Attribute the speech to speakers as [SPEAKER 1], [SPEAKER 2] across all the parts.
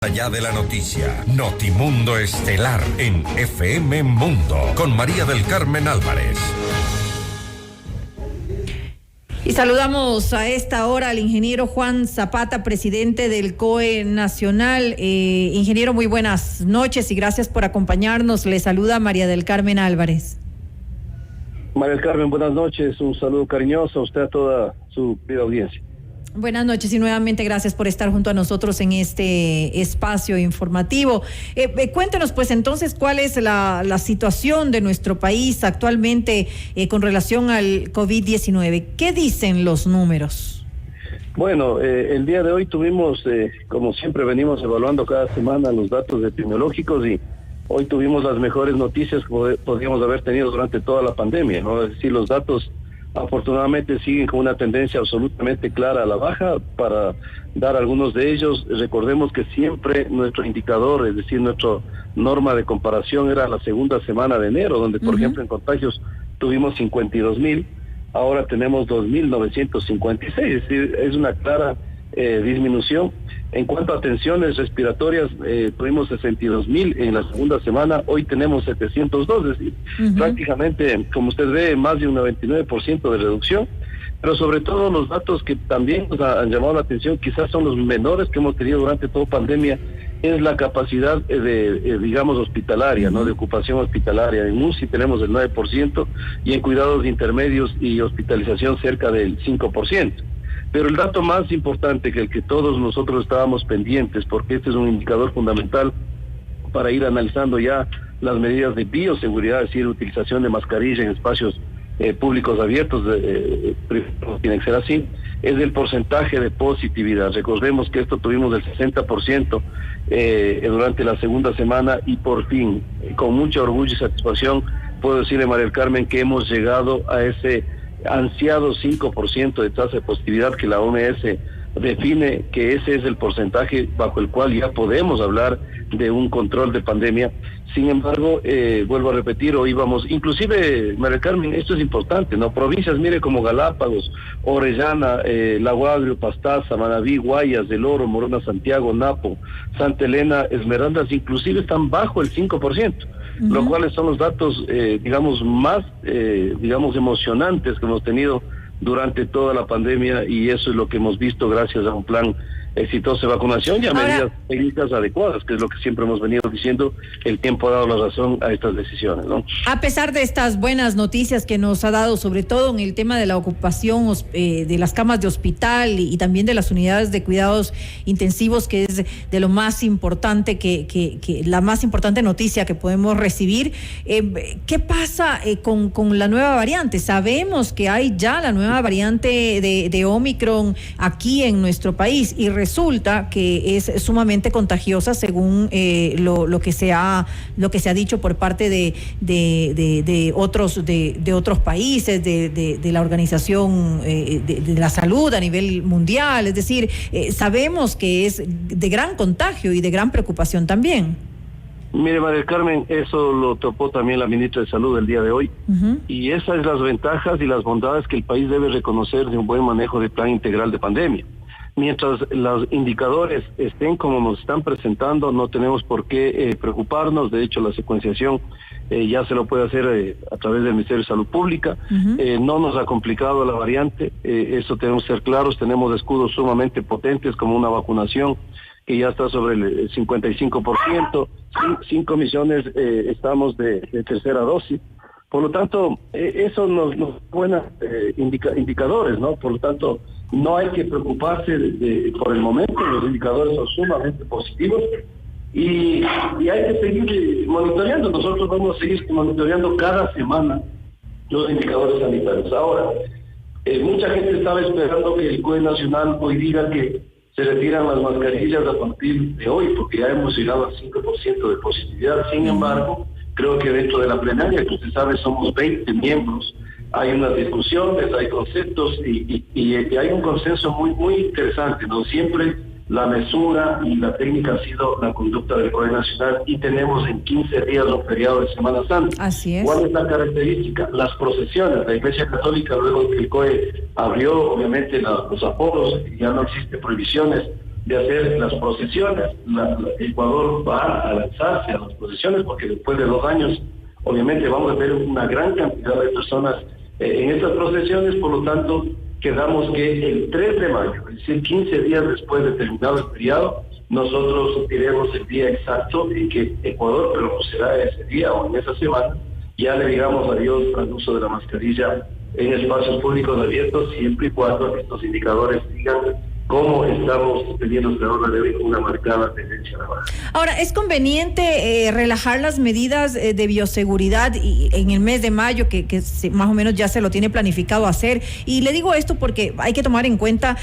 [SPEAKER 1] Allá de la noticia, Notimundo Estelar en FM Mundo, con María del Carmen Álvarez.
[SPEAKER 2] Y saludamos a esta hora al ingeniero Juan Zapata, presidente del COE Nacional. Ingeniero, muy buenas noches y gracias por acompañarnos. Le saluda María del Carmen Álvarez.
[SPEAKER 3] María del Carmen, buenas noches. Un saludo cariñoso a usted, a toda su querida audiencia.
[SPEAKER 2] Buenas noches y nuevamente gracias por estar junto a nosotros en este espacio informativo. Cuéntenos pues entonces cuál es la situación de nuestro país actualmente con relación al COVID-19. ¿Qué dicen los números?
[SPEAKER 3] Bueno, el día de hoy tuvimos, como siempre venimos evaluando cada semana los datos epidemiológicos, y hoy tuvimos las mejores noticias que podríamos haber tenido durante toda la pandemia, ¿no? Es decir, los datos afortunadamente siguen con una tendencia absolutamente clara a la baja. Para dar algunos de ellos, recordemos que siempre nuestro indicador, es decir, nuestra norma de comparación era la segunda semana de enero, donde por ejemplo en contagios tuvimos 52,000, ahora tenemos 2,956, es decir, es una clara disminución. En cuanto a atenciones respiratorias, tuvimos 62,000 en la segunda semana, hoy tenemos 702, es decir, prácticamente, como usted ve, más de un 99% de reducción. Pero sobre todo los datos que también nos han llamado la atención, quizás son los menores que hemos tenido durante toda pandemia, es la capacidad digamos, hospitalaria, ¿no? De ocupación hospitalaria. En UCI tenemos el 9% y en cuidados intermedios y hospitalización cerca del 5%. Pero el dato más importante, que el que todos nosotros estábamos pendientes, porque este es un indicador fundamental para ir analizando ya las medidas de bioseguridad, es decir, utilización de mascarilla en espacios públicos abiertos, tiene que ser así, es el porcentaje de positividad. Recordemos que esto tuvimos del 60% durante la segunda semana, y por fin, con mucho orgullo y satisfacción, puedo decirle, María del Carmen, que hemos llegado a ese ansiado 5% de tasa de positividad que la OMS define que ese es el porcentaje bajo el cual ya podemos hablar de un control de pandemia. Sin embargo, vuelvo a repetir, hoy vamos, inclusive, María del Carmen, esto es importante, ¿no? Provincias, mire, como Galápagos, Orellana, Lago Agrio, Pastaza, Manabí, Guayas, Del Oro, Morona, Santiago, Napo, Santa Elena, Esmeraldas, inclusive están bajo el 5%. Lo cuales son los datos, digamos, más, digamos, emocionantes que hemos tenido durante toda la pandemia, y eso es lo que hemos visto gracias a un plan exitoso de vacunación y a medidas técnicas adecuadas, que es lo que siempre hemos venido diciendo. El tiempo ha dado la razón a estas decisiones, ¿no?
[SPEAKER 2] A pesar de estas buenas noticias que nos ha dado, sobre todo en el tema de la ocupación de las camas de hospital y también de las unidades de cuidados intensivos, que es de lo más importante, que la más importante noticia que podemos recibir, ¿qué pasa con la nueva variante? Sabemos que hay ya la nueva variante de Omicron aquí en nuestro país, y resulta que es sumamente contagiosa según lo que se ha dicho por parte de otros países, de la Organización de la Salud a nivel mundial. Es decir, sabemos que es de gran contagio y de gran preocupación también.
[SPEAKER 3] Mire, María del Carmen, eso lo topó también la ministra de Salud el día de hoy, y esas son las ventajas y las bondades que el país debe reconocer de un buen manejo de plan integral de pandemia. Mientras los indicadores estén como nos están presentando, no tenemos por qué preocuparnos. De hecho, la secuenciación ya se lo puede hacer a través del Ministerio de Salud Pública. No nos ha complicado la variante, eso tenemos que ser claros. Tenemos escudos sumamente potentes, como una vacunación que ya está sobre el 55%, 5 millones estamos de tercera dosis. Por lo tanto, eso nos buenos indicadores, ¿no? Por lo tanto, no hay que preocuparse por el momento. Los indicadores son sumamente positivos y hay que seguir monitoreando. Nosotros vamos a seguir monitoreando cada semana los indicadores sanitarios. Ahora, mucha gente estaba esperando que el COE Nacional hoy diga que se retiran las mascarillas a partir de hoy, porque ya hemos llegado al 5% de positividad. Sin embargo, creo que dentro de la plenaria, que usted sabe, somos 20 miembros, hay unas discusiones, hay conceptos y hay un consenso muy interesante, ¿no? Siempre la mesura y la técnica ha sido la conducta del COE Nacional, y tenemos en 15 días los feriados de Semana Santa.
[SPEAKER 2] Así es.
[SPEAKER 3] ¿Cuál es la característica? Las procesiones. La Iglesia Católica, luego que el COE abrió obviamente los aforos, ya no existen prohibiciones de hacer las procesiones. Ecuador va a lanzarse a las procesiones porque después de 2 años, obviamente, vamos a ver una gran cantidad de personas en estas procesiones. Por lo tanto, quedamos que el 3 de mayo, es decir, 15 días después de terminado el feriado, nosotros diremos el día exacto en que Ecuador, pero no será ese día o en esa semana, ya le digamos adiós al uso de la mascarilla en espacios públicos abiertos, siempre y cuando estos indicadores digan cómo estamos teniendo de una marcada tendencia a la baja.
[SPEAKER 2] Ahora, ¿es conveniente relajar las medidas de bioseguridad en el mes de mayo, que más o menos ya se lo tiene planificado hacer? Y le digo esto porque hay que tomar en cuenta,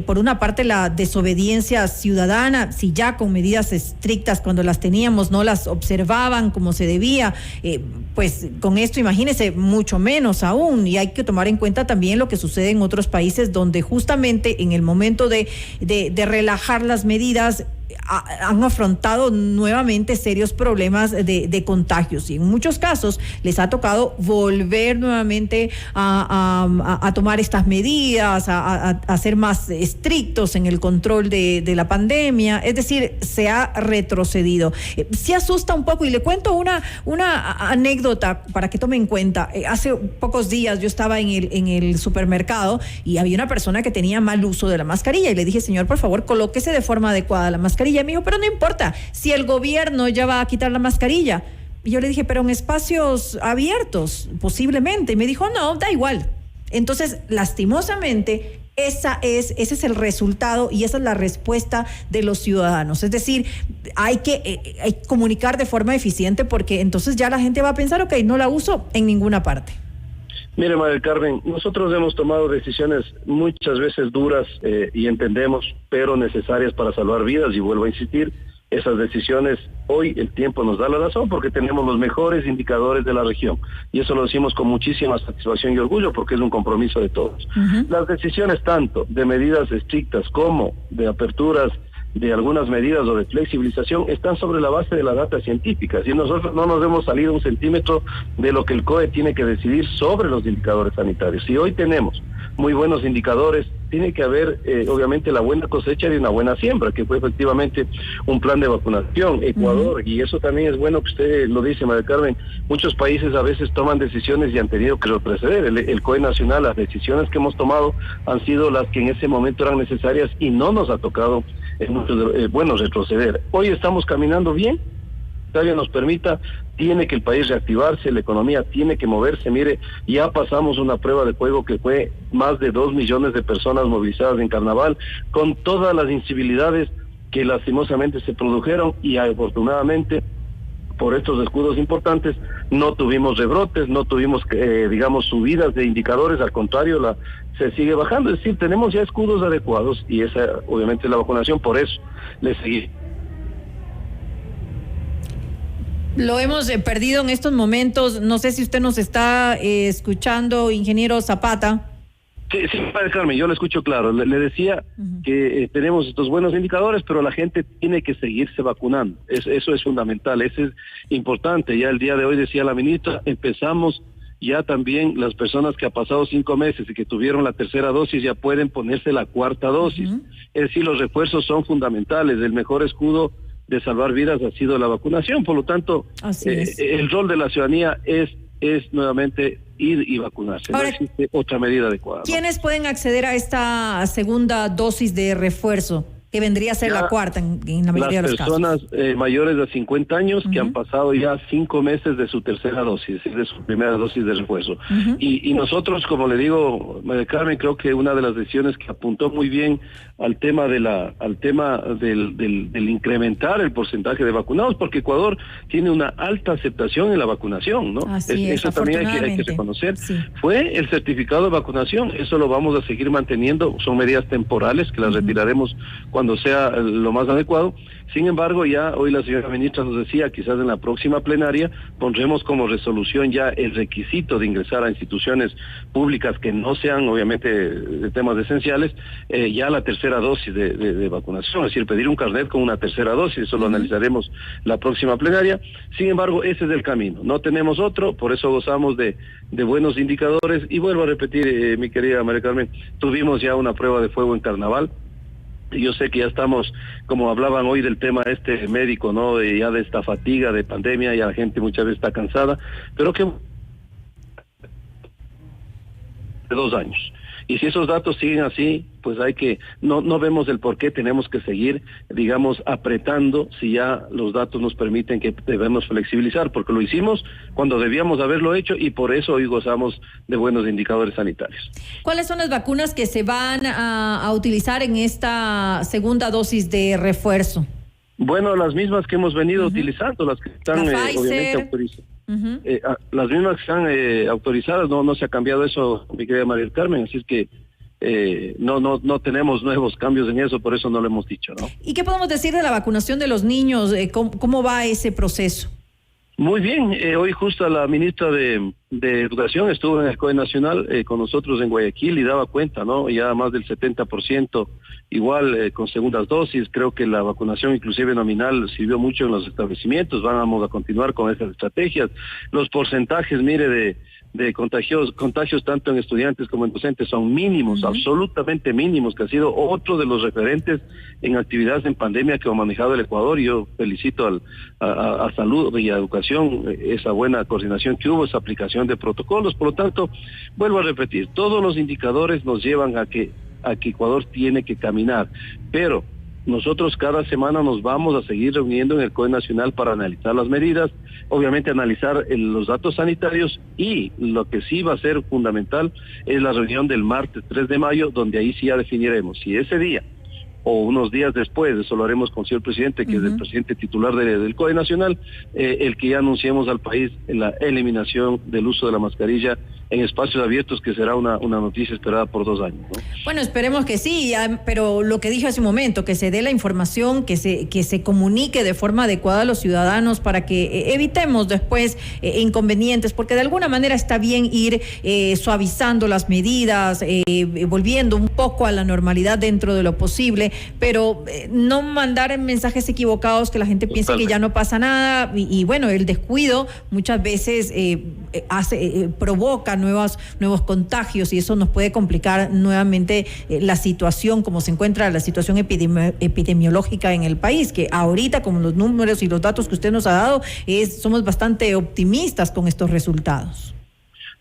[SPEAKER 2] por una parte, la desobediencia ciudadana. Si ya con medidas estrictas, cuando las teníamos, no las observaban como se debía, pues con esto, imagínese, mucho menos aún. Y hay que tomar en cuenta también lo que sucede en otros países, donde justamente en el momento de relajar las medidas han afrontado nuevamente serios problemas de contagios, y en muchos casos les ha tocado volver nuevamente a tomar estas medidas, a ser más estrictos en el control de la pandemia. Es decir, se ha retrocedido. Sí asusta un poco, y le cuento una anécdota para que tome en cuenta. Hace pocos días yo estaba en el supermercado y había una persona que tenía mal uso de la mascarilla, y le dije: señor, por favor, colóquese de forma adecuada la mascarilla. Me dijo: pero no importa, si el gobierno ya va a quitar la mascarilla. Y yo le dije: pero en espacios abiertos, posiblemente. Y me dijo: no, da igual. Entonces, lastimosamente, ese es el resultado y esa es la respuesta de los ciudadanos. Es decir, hay que comunicar de forma eficiente, porque entonces ya la gente va a pensar: ok, no la uso en ninguna parte.
[SPEAKER 3] Mire, María del Carmen, nosotros hemos tomado decisiones muchas veces duras y entendemos, pero necesarias para salvar vidas, y vuelvo a insistir, esas decisiones hoy el tiempo nos da la razón, porque tenemos los mejores indicadores de la región, y eso lo decimos con muchísima satisfacción y orgullo, porque es un compromiso de todos. Las decisiones tanto de medidas estrictas como de aperturas, de algunas medidas o de flexibilización, están sobre la base de la data científica. Si nosotros no nos hemos salido un centímetro de lo que el COE tiene que decidir sobre los indicadores sanitarios. Si hoy tenemos muy buenos indicadores, tiene que haber obviamente la buena cosecha de una buena siembra, que fue efectivamente un plan de vacunación. Ecuador, y eso también es bueno que usted lo dice, María Carmen, muchos países a veces toman decisiones y han tenido que retroceder. El COE nacional, las decisiones que hemos tomado han sido las que en ese momento eran necesarias, y no nos ha tocado retroceder. Hoy estamos caminando bien, nos permita, tiene que el país reactivarse, la economía tiene que moverse. Mire, ya pasamos una prueba de fuego que fue más de 2 millones de personas movilizadas en carnaval, con todas las incivilidades que lastimosamente se produjeron, y afortunadamente por estos escudos importantes no tuvimos rebrotes, no tuvimos subidas de indicadores, al contrario, se sigue bajando. Es decir, tenemos ya escudos adecuados, y esa obviamente es la vacunación. Por eso le seguí.
[SPEAKER 2] Lo hemos perdido en estos momentos. No sé si usted nos está escuchando, ingeniero Zapata.
[SPEAKER 3] Sí, Padre Carmen, yo lo escucho claro. Le decía que tenemos estos buenos indicadores, pero la gente tiene que seguirse vacunando. Eso es fundamental, eso es importante. Ya el día de hoy, decía la ministra, empezamos ya también las personas que ha pasado 5 meses y que tuvieron la tercera dosis ya pueden ponerse la cuarta dosis. Es decir, los refuerzos son fundamentales. El mejor escudo de salvar vidas ha sido la vacunación. Por lo tanto, el rol de la ciudadanía es nuevamente ir y vacunarse. Ahora, no existe otra medida adecuada.
[SPEAKER 2] ¿Quiénes pueden acceder a esta segunda dosis de refuerzo, que vendría a ser la cuarta en la mayoría de los casos?
[SPEAKER 3] Las personas mayores de 50 años que han pasado ya 5 meses de su tercera dosis, de su primera dosis de refuerzo. Y nosotros, como le digo, María Carmen, creo que una de las decisiones que apuntó muy bien al tema del incrementar el porcentaje de vacunados, porque Ecuador tiene una alta aceptación en la vacunación, ¿no? Eso también hay que reconocer. Sí. Fue el certificado de vacunación, eso lo vamos a seguir manteniendo, son medidas temporales que las retiraremos cuando sea lo más adecuado. Sin embargo, ya hoy la señora ministra nos decía, quizás en la próxima plenaria pondremos como resolución ya el requisito de ingresar a instituciones públicas que no sean obviamente de temas esenciales, ya la tercera dosis de vacunación, es decir, pedir un carnet con una tercera dosis. Eso lo analizaremos la próxima plenaria. Sin embargo, ese es el camino, no tenemos otro, por eso gozamos de buenos indicadores. Y vuelvo a repetir, mi querida María Carmen, tuvimos ya una prueba de fuego en carnaval. Yo sé que ya estamos, como hablaban hoy del tema médico, ¿no? Ya de esta fatiga de pandemia, ya la gente muchas veces está cansada, pero que de 2 años. Y si esos datos siguen así, pues no vemos el por qué tenemos que seguir, digamos, apretando si ya los datos nos permiten que debemos flexibilizar, porque lo hicimos cuando debíamos haberlo hecho y por eso hoy gozamos de buenos indicadores sanitarios.
[SPEAKER 2] ¿Cuáles son las vacunas que se van a utilizar en esta segunda dosis de refuerzo?
[SPEAKER 3] Bueno, las mismas que hemos venido utilizando, las que están obviamente autorizadas. Las mismas que están autorizadas, no se ha cambiado eso, mi querida María del Carmen, así es que no tenemos nuevos cambios en eso, por eso no lo hemos dicho, ¿no?
[SPEAKER 2] ¿Y qué podemos decir de la vacunación de los niños? ¿Cómo va ese proceso?
[SPEAKER 3] Muy bien, hoy justo la ministra de Educación estuvo en el COE Nacional con nosotros en Guayaquil y daba cuenta, ¿no? Ya más del 70% igual con segundas dosis. Creo que la vacunación inclusive nominal sirvió mucho en los establecimientos. Vamos a continuar con esas estrategias. Los porcentajes, mire, de contagios tanto en estudiantes como en docentes son mínimos, absolutamente mínimos, que ha sido otro de los referentes en actividades en pandemia que ha manejado el Ecuador. Y yo felicito a Salud y a Educación esa buena coordinación que hubo, esa aplicación de protocolos. Por lo tanto, vuelvo a repetir, todos los indicadores nos llevan a que Ecuador tiene que caminar, pero nosotros cada semana nos vamos a seguir reuniendo en el COE Nacional para analizar las medidas, obviamente analizar los datos sanitarios, y lo que sí va a ser fundamental es la reunión del martes 3 de mayo, donde ahí sí ya definiremos si ese día o unos días después, eso lo haremos con el señor presidente, que es el presidente titular del COE Nacional, el que ya anunciemos al país la eliminación del uso de la mascarilla en espacios abiertos, que será una noticia esperada por 2 años, ¿no?
[SPEAKER 2] Bueno, esperemos que sí, pero lo que dije hace un momento, que se dé la información, que se comunique de forma adecuada a los ciudadanos para que evitemos después inconvenientes, porque de alguna manera está bien ir suavizando las medidas, volviendo un poco a la normalidad dentro de lo posible, pero no mandar mensajes equivocados que la gente piense que ya no pasa nada, y bueno, el descuido muchas veces provoca nuevos contagios, y eso nos puede complicar nuevamente la situación, como se encuentra la situación epidemiológica en el país, que ahorita, con los números y los datos que usted nos ha dado, somos bastante optimistas con estos resultados.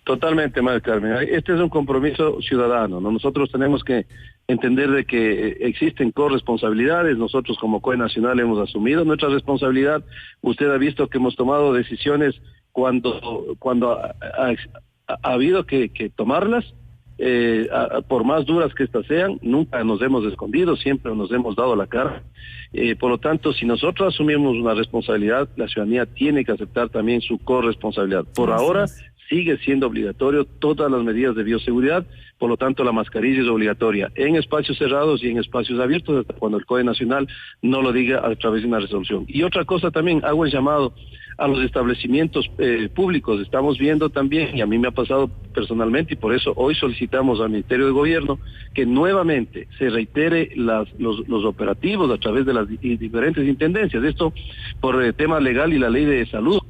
[SPEAKER 3] Totalmente, María Carmen. Este es un compromiso ciudadano, ¿no? Nosotros tenemos que entender de que existen corresponsabilidades. Nosotros como COE Nacional hemos asumido nuestra responsabilidad. Usted ha visto que hemos tomado decisiones cuando ha habido que tomarlas, por más duras que estas sean. Nunca nos hemos escondido, siempre nos hemos dado la cara. Por lo tanto, si nosotros asumimos una responsabilidad, la ciudadanía tiene que aceptar también su corresponsabilidad. Por ahora sigue siendo obligatorio todas las medidas de bioseguridad, por lo tanto la mascarilla es obligatoria en espacios cerrados y en espacios abiertos, hasta cuando el COE Nacional no lo diga a través de una resolución. Y otra cosa también, hago el llamado a los establecimientos públicos. Estamos viendo también, y a mí me ha pasado personalmente, y por eso hoy solicitamos al Ministerio de Gobierno que nuevamente se reitere los operativos a través de las diferentes intendencias. Esto por el tema legal y la ley de salud.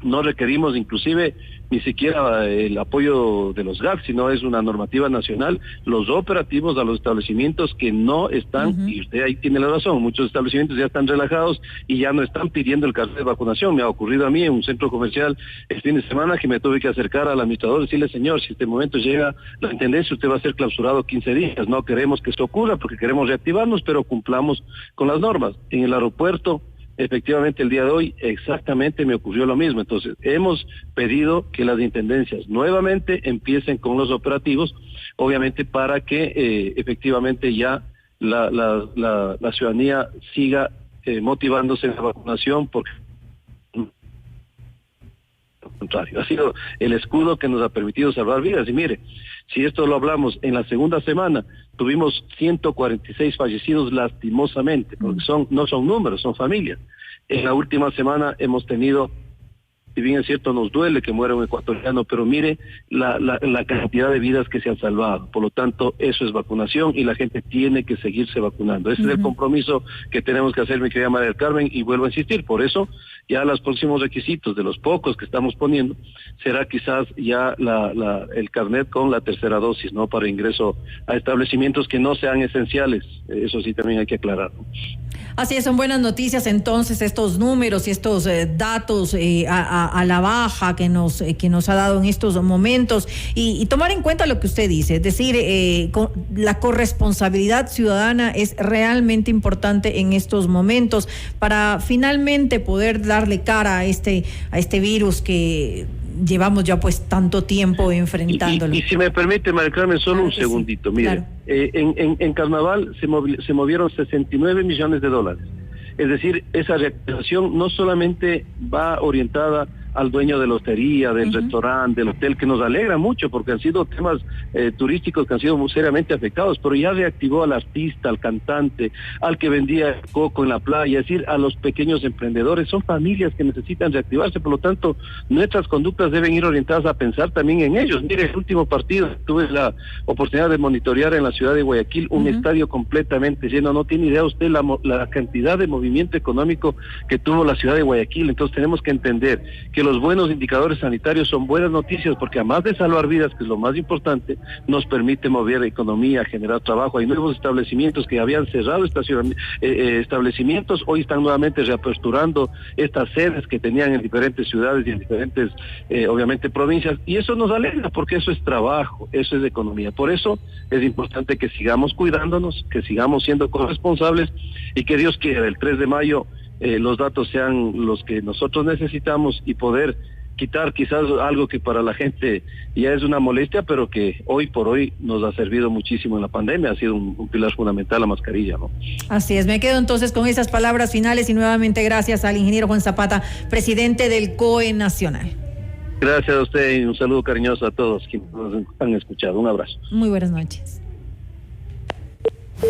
[SPEAKER 3] No requerimos inclusive ni siquiera el apoyo de los GAC, sino es una normativa nacional, los operativos a los establecimientos que no están, y usted ahí tiene la razón, muchos establecimientos ya están relajados y ya no están pidiendo el carnet de vacunación. Me ha ocurrido a mí en un centro comercial el fin de semana que me tuve que acercar al administrador y decirle: señor, si este momento llega la intendencia, usted va a ser clausurado 15 días, no queremos que esto ocurra porque queremos reactivarnos, pero cumplamos con las normas. En el aeropuerto, efectivamente, el día de hoy exactamente me ocurrió lo mismo. Entonces, hemos pedido que las intendencias nuevamente empiecen con los operativos, obviamente para que efectivamente ya la ciudadanía siga motivándose en la vacunación, porque al contrario, ha sido el escudo que nos ha permitido salvar vidas. Y mire, si esto lo hablamos, en la segunda semana tuvimos 146 fallecidos lastimosamente, porque no son números, son familias. En la última semana hemos tenido, si bien es cierto, nos duele que muera un ecuatoriano, pero mire la cantidad de vidas que se han salvado. Por lo tanto, eso es vacunación y la gente tiene que seguirse vacunando. Ese es el compromiso que tenemos que hacer, mi querida María del Carmen, y vuelvo a insistir. Por eso Ya los próximos requisitos de los pocos que estamos poniendo será quizás ya el carnet con la tercera dosis, ¿no? Para ingreso a establecimientos que no sean esenciales. Eso sí también hay que aclarar, ¿no?
[SPEAKER 2] Así es, son buenas noticias entonces estos números y estos datos a la baja que nos ha dado en estos momentos y tomar en cuenta lo que usted dice, es decir, la corresponsabilidad ciudadana es realmente importante en estos momentos para finalmente poder darle cara a este virus que llevamos ya pues tanto tiempo enfrentándolo.
[SPEAKER 3] Y si me permite, María Carmen, solo
[SPEAKER 2] claro
[SPEAKER 3] un segundito.
[SPEAKER 2] Sí,
[SPEAKER 3] Mire,
[SPEAKER 2] claro.
[SPEAKER 3] En Carnaval se movieron 69 millones de dólares. Es decir, esa reactivación no solamente va orientada al dueño de la hostería, del restaurante, del hotel, que nos alegra mucho porque han sido temas turísticos que han sido muy seriamente afectados, pero ya reactivó al artista, al cantante, al que vendía coco en la playa, es decir, a los pequeños emprendedores. Son familias que necesitan reactivarse, por lo tanto, nuestras conductas deben ir orientadas a pensar también en ellos. Mire, el último partido, tuve la oportunidad de monitorear en la ciudad de Guayaquil, un estadio completamente lleno. No tiene idea usted la cantidad de movimiento económico que tuvo la ciudad de Guayaquil. Entonces tenemos que entender que los buenos indicadores sanitarios son buenas noticias porque además de salvar vidas, que es lo más importante, nos permite mover economía, generar trabajo. Hay nuevos establecimientos que habían cerrado establecimientos, hoy están nuevamente reaperturando estas sedes que tenían en diferentes ciudades y en diferentes, obviamente, provincias, y eso nos alegra porque eso es trabajo, eso es economía. Por eso es importante que sigamos cuidándonos, que sigamos siendo corresponsables y que Dios quiera, el 3 de mayo los datos sean los que nosotros necesitamos y poder quitar quizás algo que para la gente ya es una molestia, pero que hoy por hoy nos ha servido muchísimo en la pandemia, ha sido un pilar fundamental la mascarilla, ¿no?
[SPEAKER 2] Así es, me quedo entonces con esas palabras finales y nuevamente gracias al ingeniero Juan Zapata, presidente del COE Nacional.
[SPEAKER 3] Gracias a usted y un saludo cariñoso a todos quienes nos han escuchado. Un abrazo.
[SPEAKER 2] Muy buenas noches.